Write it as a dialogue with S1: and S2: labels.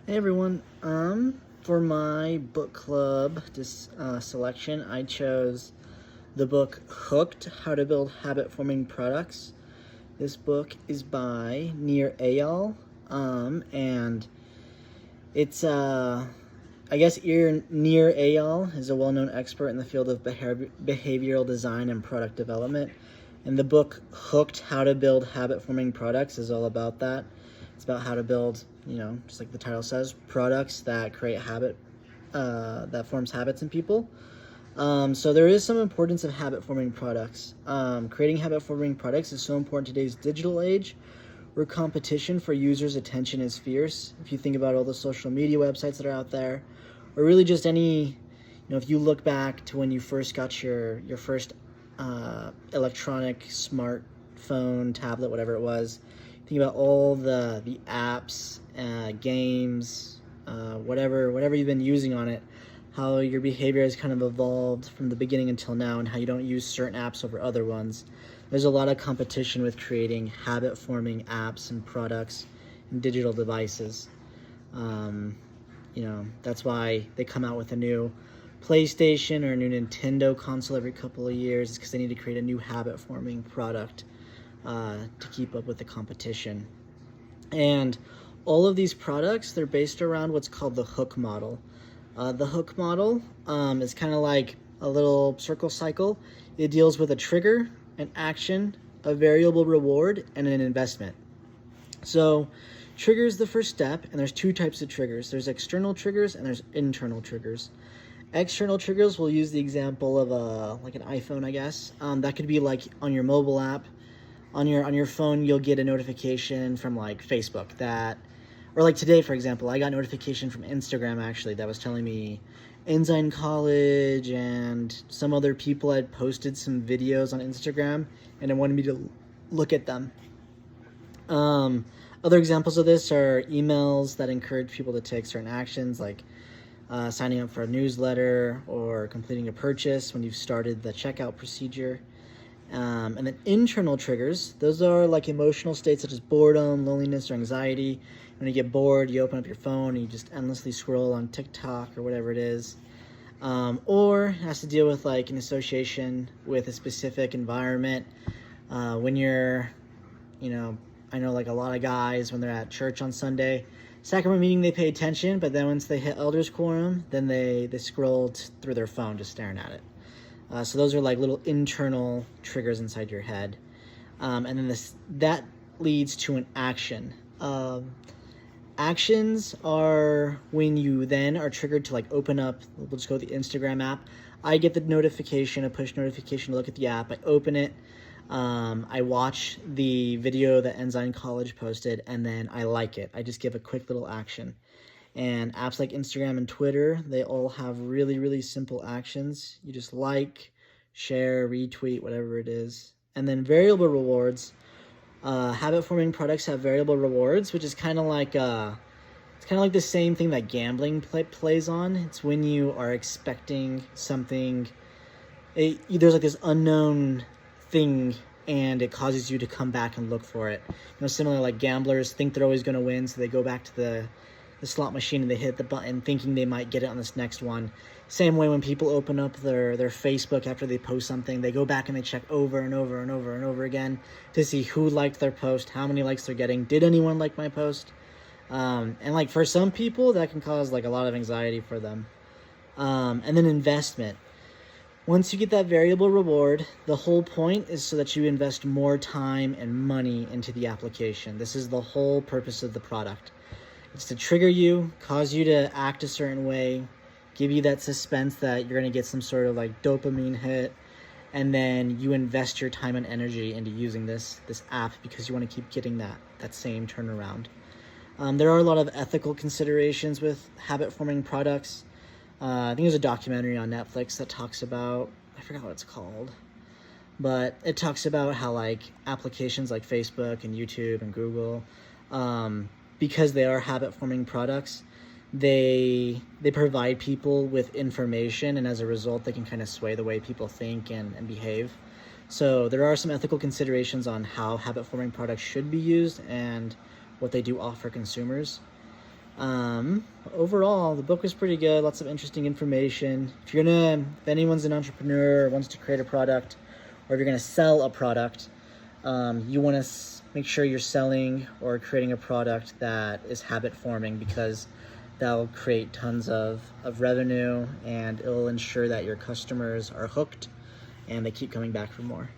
S1: Hey everyone. For my book club selection, I chose the book Hooked: How to Build Habit-Forming Products. This book is by Nir Eyal, and it's I guess Nir Eyal is a well-known expert in the field of behavioral design and product development. And the book Hooked: How to Build Habit-Forming Products is all about that. It's about how to build, just like the title says, products that create that forms habits in people. So there is some importance of habit-forming products. Creating habit-forming products is so important in today's digital age, where competition for users' attention is fierce. If you think about all the social media websites that are out there, or really just any, if you look back to when you first got your first electronic smartphone, tablet, whatever it was, think about all the apps, games, whatever you've been using on it, how your behavior has kind of evolved from the beginning until now, and how you don't use certain apps over other ones. There's a lot of competition with creating habit-forming apps and products and digital devices. That's why they come out with a new PlayStation or a new Nintendo console every couple of years. It's because they need to create a new habit-forming product to keep up with the competition. And all of these products, they're based around what's called the hook model. The hook model is kind of like a little circle cycle. It deals with a trigger, an action, a variable reward, and an investment. So trigger is the first step, and there's two types of triggers. There's external triggers and there's internal triggers. External triggers, we'll use the example of like an iPhone, I guess. That could be like on your mobile app. On your phone, you'll get a notification from like Facebook or like today, for example, I got notification from Instagram actually that was telling me Ensign College and some other people had posted some videos on Instagram, and it wanted me to look at them. Other examples of this are emails that encourage people to take certain actions, like signing up for a newsletter or completing a purchase when you've started the checkout procedure. And then internal triggers, those are like emotional states such as boredom, loneliness, or anxiety. When you get bored, you open up your phone and you just endlessly scroll on TikTok or whatever it is. Or it has to deal with like an association with a specific environment. When you're, I know like a lot of guys, when they're at church on Sunday, sacrament meeting, they pay attention, but then once they hit elders quorum, then they scroll through their phone just staring at it. So those are like little internal triggers inside your head. And then that leads to an action. Actions are when you then are triggered to like open up, we'll just go with the Instagram app. I get the notification, a push notification to look at the app. I open it. I watch the video that Ensign College posted, and then I like it. I just give a quick little action. And apps like Instagram and Twitter, they all have really, really simple actions. You just like, share, retweet, whatever it is. And then variable rewards. Habit-forming products have variable rewards, which is kind of like the same thing that gambling plays on. It's when you are expecting something. There's like this unknown thing, and it causes you to come back and look for it. Similar like gamblers think they're always going to win, so they go back to the slot machine and they hit the button thinking they might get it on this next one. Same way when people open up their Facebook after they post something, they go back and they check over and over and over and over again to see who liked their post, how many likes they're getting, did anyone like my post? And like for some people, that can cause like a lot of anxiety for them. And then investment. Once you get that variable reward, the whole point is so that you invest more time and money into the application. This is the whole purpose of the product. It's to trigger you, cause you to act a certain way, give you that suspense that you're going to get some sort of like dopamine hit, and then you invest your time and energy into using this app because you want to keep getting that same turnaround. There are a lot of ethical considerations with habit-forming products. I think there's a documentary on Netflix that talks about, I forgot what it's called, but it talks about how like applications like Facebook and YouTube and Google, because they are habit-forming products, they provide people with information, and as a result, they can kind of sway the way people think and behave. So there are some ethical considerations on how habit-forming products should be used and what they do offer consumers. Overall, the book was pretty good. Lots of interesting information. If anyone's an entrepreneur or wants to create a product, or if you're gonna sell a product, you want to make sure you're selling or creating a product that is habit forming, because that'll create tons of revenue, and it'll ensure that your customers are hooked and they keep coming back for more.